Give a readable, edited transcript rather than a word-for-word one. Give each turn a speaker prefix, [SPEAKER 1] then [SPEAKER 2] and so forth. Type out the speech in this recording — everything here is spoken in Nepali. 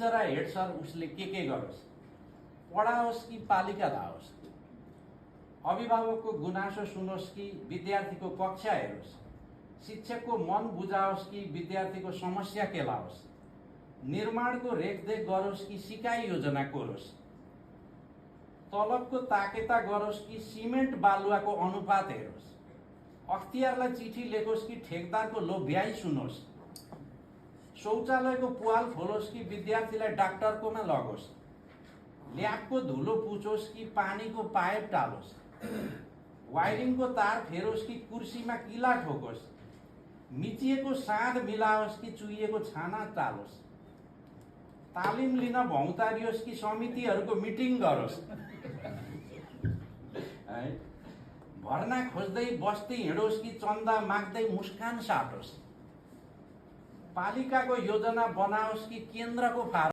[SPEAKER 1] टिचर हेड सर उसले के गरोस्, पढाओस् कि पालिका लाओस्, अभिभावकको गुनासो सुनोस् कि विद्यार्थीको कक्षा हेरोस्, शिक्षकको मन बुझाओस् कि विद्यार्थीको समस्या केलाओस्, निर्माणको रेखदेख गरोस् कि सिकाइ योजना कोरोस्, तलबको ताकेता गरोस् कि सिमेन्ट बालुवाको अनुपात हेरोस्, अख्तियारलाई चिठी लेखोस् कि ठेकदारको लोभ्याइ सुनोस्, शौचालयको पुवाल खोलोस् कि विद्यार्थीलाई डाक्टरकोमा लगोस्, ल्याबको धुलो पुछोस् कि पानीको पाइप टालोस्, वायरिङको तार फेरोस् कि कुर्सीमा किला ठोकोस्, मिचिएको साँध मिलाओस् कि चुहिएको छाना टालोस्, तालिम लिन भौतारियोस् कि समितिहरूको मिटिङ गरोस्, भर्ना खोज्दै बस्ती हिँडोस् कि चन्दा माग्दै मुस्कान साटोस्, पालिकाको योजना बनाओस् कि केन्द्रको फारम